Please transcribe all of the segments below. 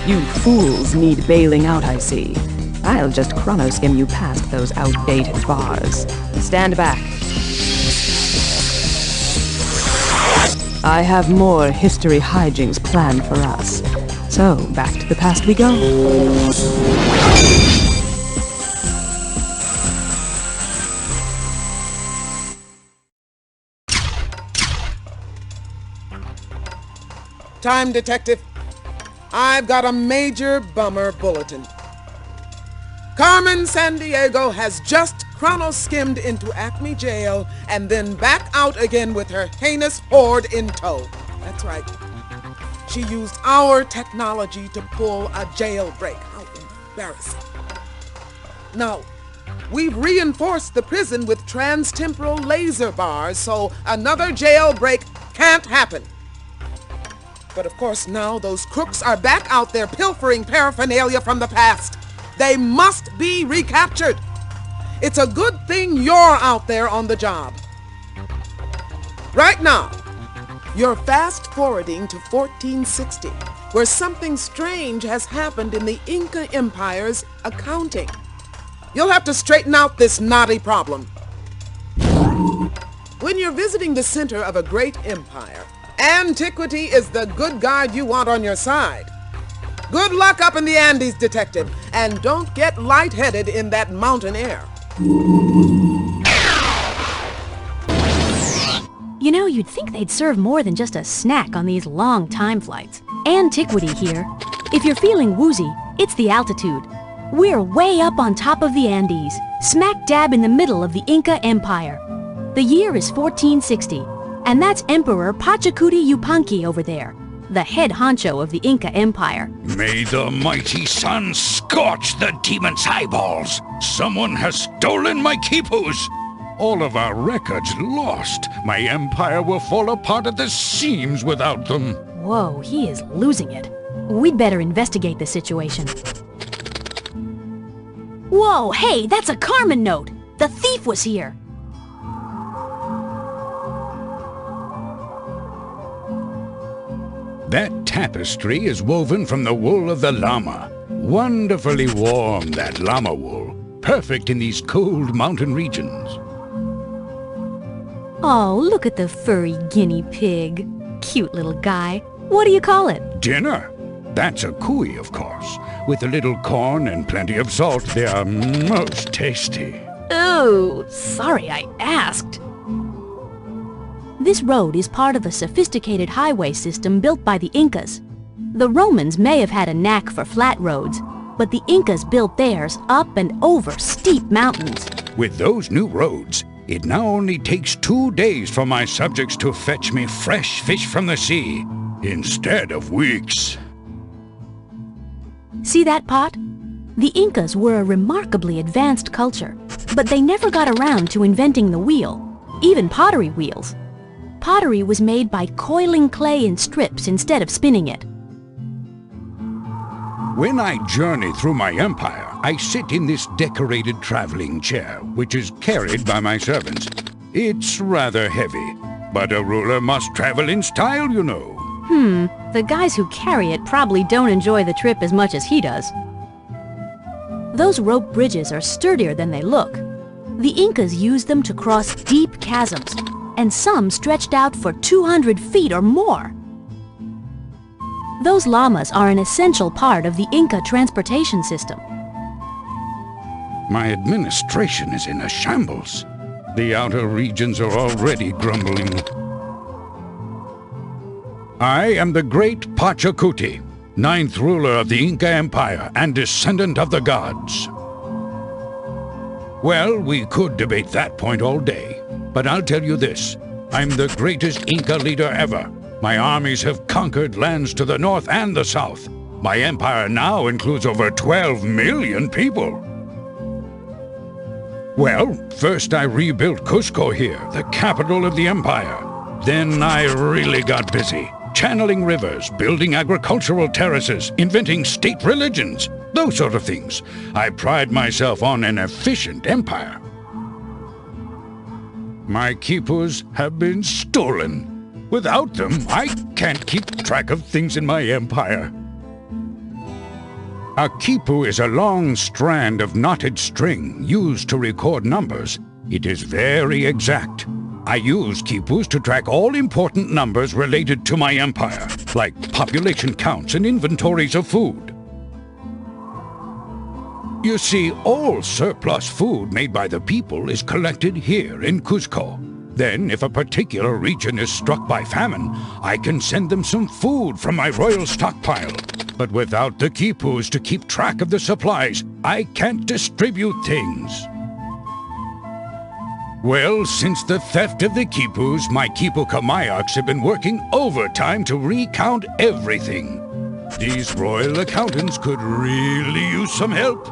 You fools need bailing out, I see. I'll just chronoskim you past those outdated bars. Stand back. I have more history hijinks planned for us. So, back to the past we go. Time, Detective. I've got a major bummer bulletin. Carmen Sandiego has just chrono-skimmed into Acme Jail and then back out again with her heinous horde in tow. That's right. She used our technology to pull a jailbreak. How embarrassing. Now, we've reinforced the prison with trans-temporal laser bars, so another jailbreak can't happen. But of course now those crooks are back out there pilfering paraphernalia from the past. They must be recaptured. It's a good thing you're out there on the job. Right now, you're fast-forwarding to 1460, where something strange has happened in the Inca Empire's accounting. You'll have to straighten out this knotty problem. When you're visiting the center of a great empire, antiquity is the good guide you want on your side. Good luck up in the Andes, Detective, and don't get lightheaded in that mountain air. You know, you'd think they'd serve more than just a snack on these long time flights. Antiquity here. If you're feeling woozy, it's the altitude. We're way up on top of the Andes, smack dab in the middle of the Inca Empire. The year is 1460. And that's Emperor Pachacuti Yupanqui over there, the head honcho of the Inca Empire. May the mighty sun scorch the demon's eyeballs! Someone has stolen my quipus! All of our records lost. My empire will fall apart at the seams without them. Whoa, he is losing it. We'd better investigate the situation. Whoa, hey, that's a Carmen note! The thief was here! That tapestry is woven from the wool of the llama. Wonderfully warm, that llama wool. Perfect in these cold mountain regions. Oh, look at the furry guinea pig. Cute little guy. What do you call it? Dinner? That's a cuy, of course. With a little corn and plenty of salt, they are most tasty. Oh, sorry I asked. This road is part of a sophisticated highway system built by the Incas. The Romans may have had a knack for flat roads, but the Incas built theirs up and over steep mountains. With those new roads, it now only takes 2 days for my subjects to fetch me fresh fish from the sea, instead of weeks. See that pot? The Incas were a remarkably advanced culture, but they never got around to inventing the wheel, even pottery wheels. Pottery was made by coiling clay in strips instead of spinning it. When I journey through my empire, I sit in this decorated traveling chair, which is carried by my servants. It's rather heavy, but a ruler must travel in style, you know. The guys who carry it probably don't enjoy the trip as much as he does. Those rope bridges are sturdier than they look. The Incas used them to cross deep chasms, and some stretched out for 200 feet or more. Those llamas are an essential part of the Inca transportation system. My administration is in a shambles. The outer regions are already grumbling. I am the great Pachacuti, 9th ruler of the Inca Empire and descendant of the gods. Well, we could debate that point all day, but I'll tell you this. I'm the greatest Inca leader ever. My armies have conquered lands to the north and the south. My empire now includes over 12 million people. Well, first I rebuilt Cusco here, the capital of the empire. Then I really got busy, channeling rivers, building agricultural terraces, inventing state religions, those sort of things. I pride myself on an efficient empire. My quipus have been stolen. Without them, I can't keep track of things in my empire. A quipu is a long strand of knotted string used to record numbers. It is very exact. I use quipus to track all important numbers related to my empire, like population counts and inventories of food. You see, all surplus food made by the people is collected here in Cusco. Then, if a particular region is struck by famine, I can send them some food from my royal stockpile. But without the quipus to keep track of the supplies, I can't distribute things. Well, since the theft of the quipus, my quipu kamayaks have been working overtime to recount everything. These royal accountants could really use some help.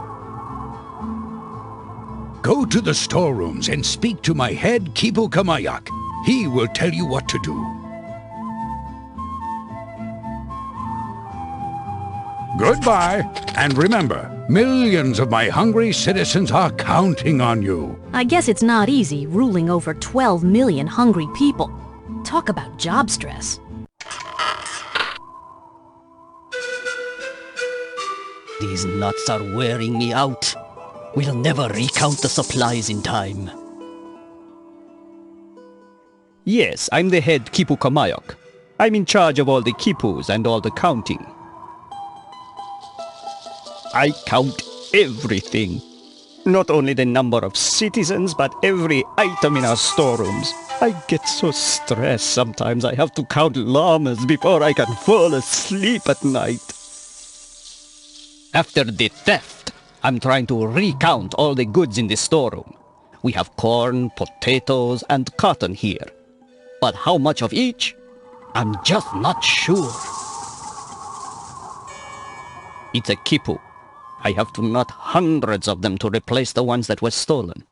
Go to the storerooms and speak to my head quipu kamayak. He will tell you what to do. Goodbye, and remember, millions of my hungry citizens are counting on you. I guess it's not easy ruling over 12 million hungry people. Talk about job stress. These nuts are wearing me out. We'll never recount the supplies in time. Yes, I'm the head quipu kamayok. I'm in charge of all the quipus and all the counting. I count everything. Not only the number of citizens, but every item in our storerooms. I get so stressed sometimes I have to count llamas before I can fall asleep at night. After the theft, I'm trying to recount all the goods in the storeroom. We have corn, potatoes, and cotton here. But how much of each? I'm just not sure. It's a quipu. I have to knot hundreds of them to replace the ones that were stolen.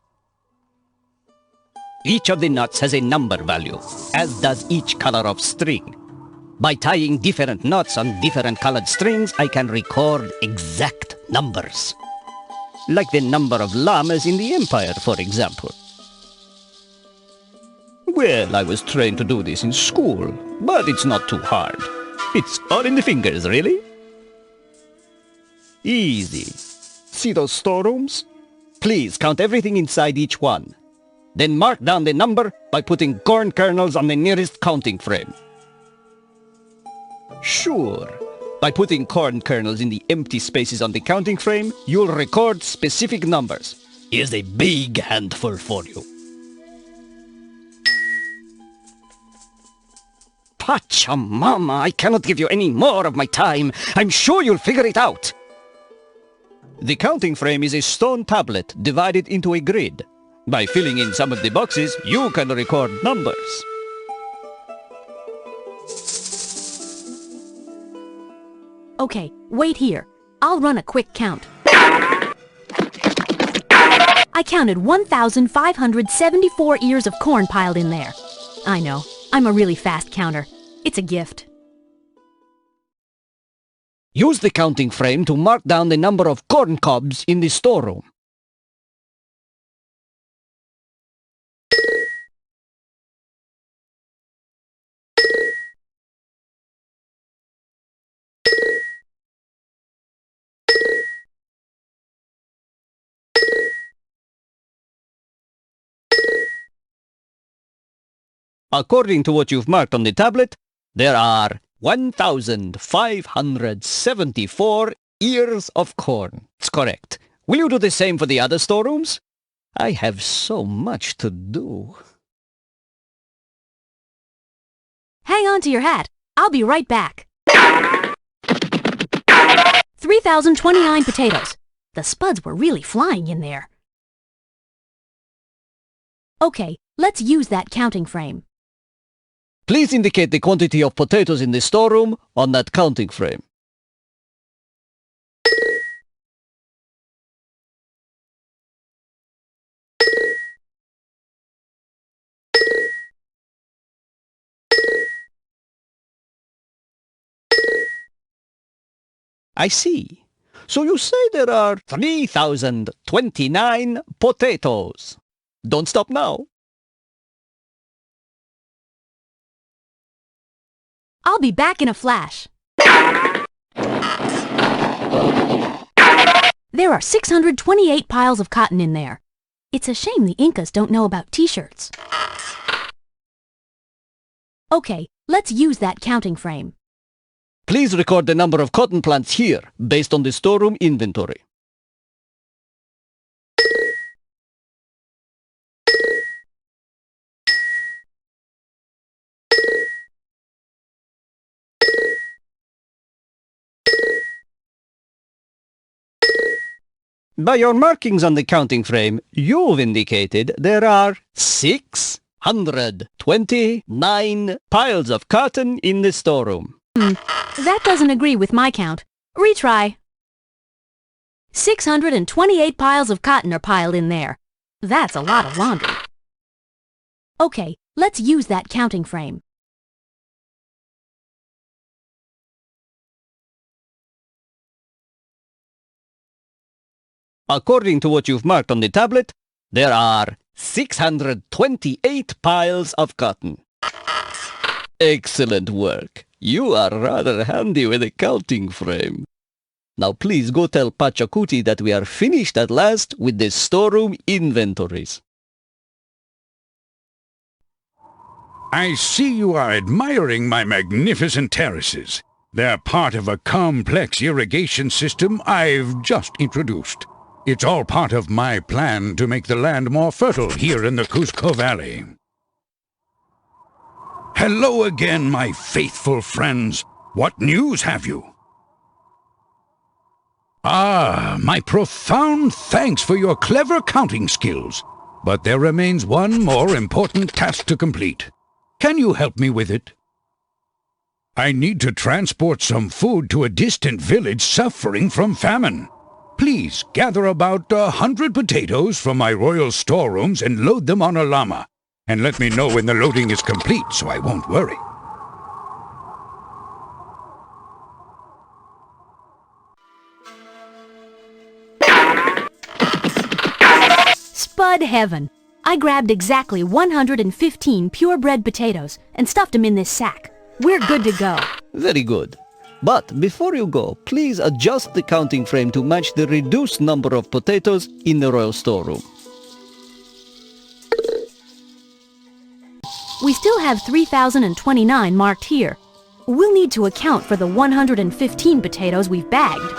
Each of the knots has a number value, as does each color of string. By tying different knots on different colored strings, I can record exact numbers. Like the number of llamas in the empire, for example. Well, I was trained to do this in school, but it's not too hard. It's all in the fingers, really. Easy. See those storerooms? Please count everything inside each one. Then mark down the number by putting corn kernels on the nearest counting frame. Sure. By putting corn kernels in the empty spaces on the counting frame, you'll record specific numbers. Here's a big handful for you. Pachamama, I cannot give you any more of my time. I'm sure you'll figure it out. The counting frame is a stone tablet divided into a grid. By filling in some of the boxes, you can record numbers. Okay, wait here. I'll run a quick count. I counted 1,574 ears of corn piled in there. I know, I'm a really fast counter. It's a gift. Use the counting frame to mark down the number of corn cobs in the storeroom. According to what you've marked on the tablet, there are 1,574 ears of corn. It's correct. Will you do the same for the other storerooms? I have so much to do. Hang on to your hat. I'll be right back. 3,029 potatoes. The spuds were really flying in there. Okay, let's use that counting frame. Please indicate the quantity of potatoes in the storeroom on that counting frame. I see. So you say there are 3,029 potatoes. Don't stop now. I'll be back in a flash. There are 628 piles of cotton in there. It's a shame the Incas don't know about t-shirts. Okay, let's use that counting frame. Please record the number of cotton plants here, based on the storeroom inventory. By your markings on the counting frame, you've indicated there are 629 piles of cotton in the storeroom. That doesn't agree with my count. Retry. 628 piles of cotton are piled in there. That's a lot of laundry. Okay, let's use that counting frame. According to what you've marked on the tablet, there are 628 piles of cotton. Excellent work. You are rather handy with a counting frame. Now please go tell Pachacuti that we are finished at last with the storeroom inventories. I see you are admiring my magnificent terraces. They're part of a complex irrigation system I've just introduced. It's all part of my plan to make the land more fertile here in the Cusco Valley. Hello again, my faithful friends. What news have you? Ah, my profound thanks for your clever counting skills. But there remains one more important task to complete. Can you help me with it? I need to transport some food to a distant village suffering from famine. Please gather about 100 potatoes from my royal storerooms and load them on a llama. And let me know when the loading is complete so I won't worry. Spud heaven! I grabbed exactly 115 purebred potatoes and stuffed them in this sack. We're good to go. Very good. But before you go, please adjust the counting frame to match the reduced number of potatoes in the royal storeroom. We still have 3,029 marked here. We'll need to account for the 115 potatoes we've bagged.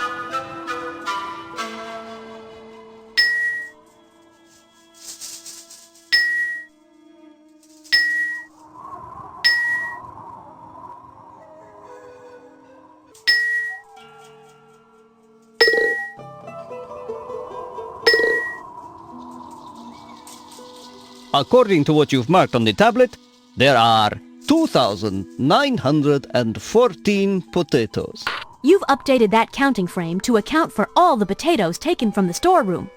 According to what you've marked on the tablet, there are 2,914 potatoes. You've updated that counting frame to account for all the potatoes taken from the storeroom.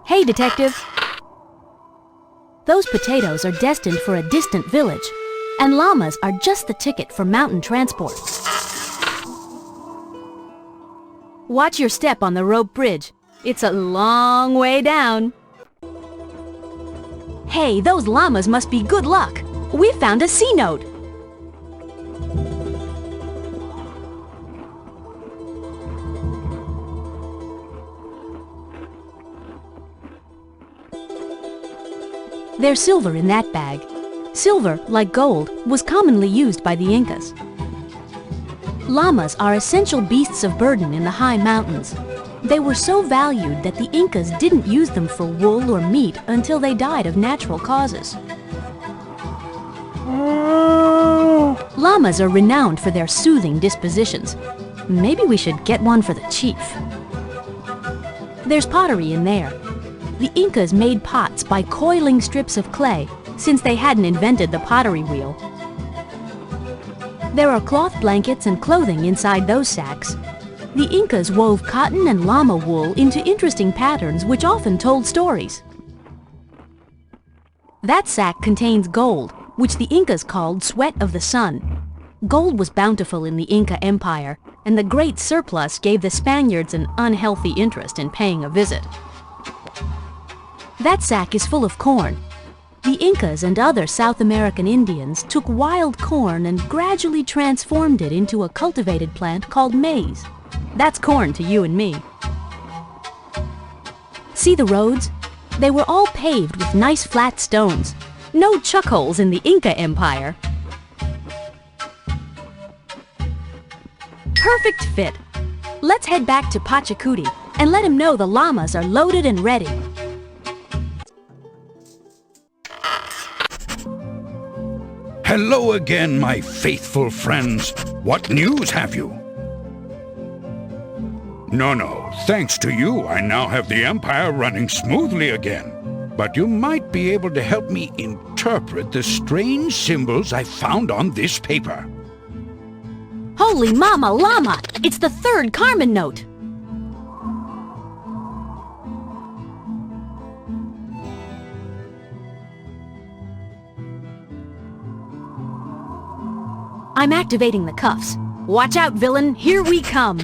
Hey, Detective. Those potatoes are destined for a distant village, and llamas are just the ticket for mountain transport. Watch your step on the rope bridge. It's a long way down. Hey, those llamas must be good luck. We found a C note. There's silver in that bag. Silver, like gold, was commonly used by the Incas. Llamas are essential beasts of burden in the high mountains. They were so valued that the Incas didn't use them for wool or meat until they died of natural causes. Llamas are renowned for their soothing dispositions. Maybe we should get one for the chief. There's pottery in there. The Incas made pots by coiling strips of clay, since they hadn't invented the pottery wheel. There are cloth blankets and clothing inside those sacks. The Incas wove cotton and llama wool into interesting patterns which often told stories. That sack contains gold, which the Incas called sweat of the sun. Gold was bountiful in the Inca Empire, and the great surplus gave the Spaniards an unhealthy interest in paying a visit. That sack is full of corn. The Incas and other South American Indians took wild corn and gradually transformed it into a cultivated plant called maize. That's corn to you and me. See the roads? They were all paved with nice flat stones. No chuck holes in the Inca Empire. Perfect fit. Let's head back to Pachacuti and let him know the llamas are loaded and ready. Hello again, my faithful friends. What news have you? No, thanks to you, I now have the Empire running smoothly again. But you might be able to help me interpret the strange symbols I found on this paper. Holy mama llama! It's the third Carmen note! I'm activating the cuffs. Watch out, villain! Here we come!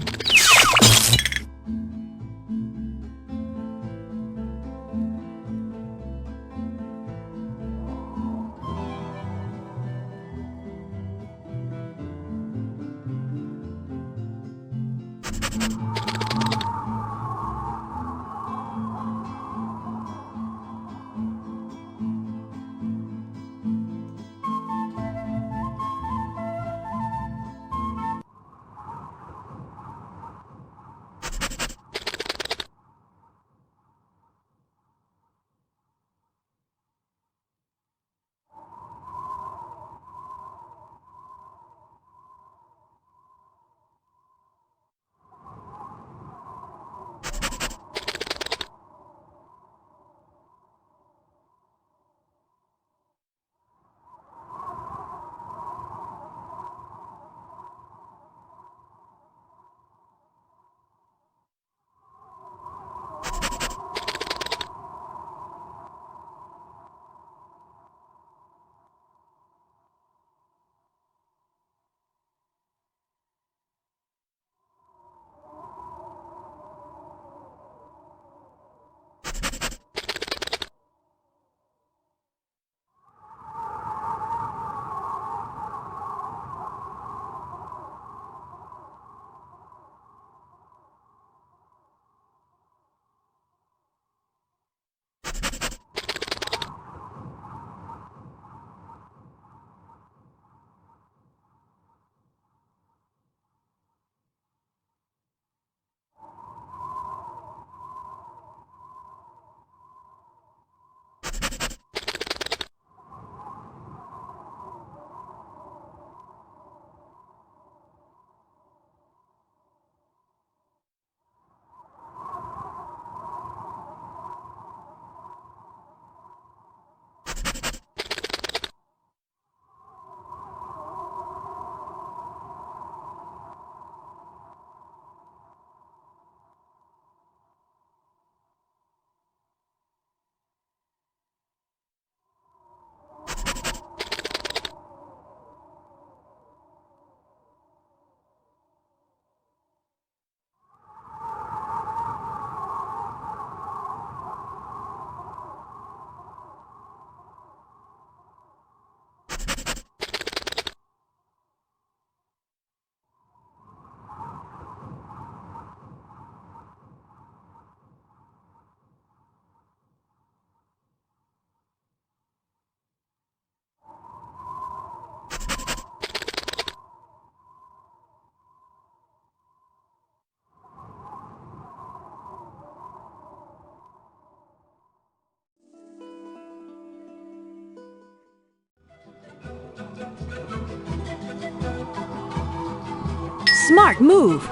Smart move!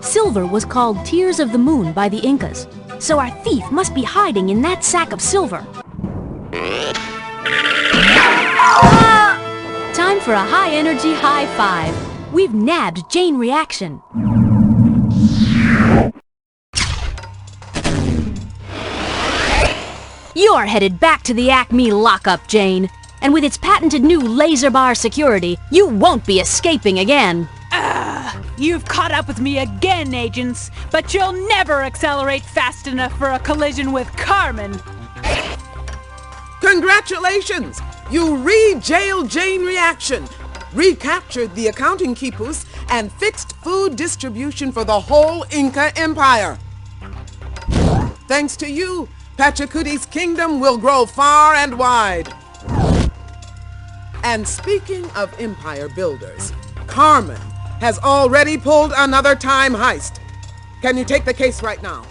Silver was called Tears of the Moon by the Incas, so our thief must be hiding in that sack of silver. Time for a high-energy high five. We've nabbed Jane Reaction. You're headed back to the Acme lockup, Jane. And with its patented new laser bar security, you won't be escaping again. You've caught up with me again, agents, but you'll never accelerate fast enough for a collision with Carmen. Congratulations! You re-jailed Jane Reaction, recaptured the accounting quipus, and fixed food distribution for the whole Inca Empire. Thanks to you, Pachacuti's kingdom will grow far and wide. And speaking of empire builders, Carmen has already pulled another time heist. Can you take the case right now?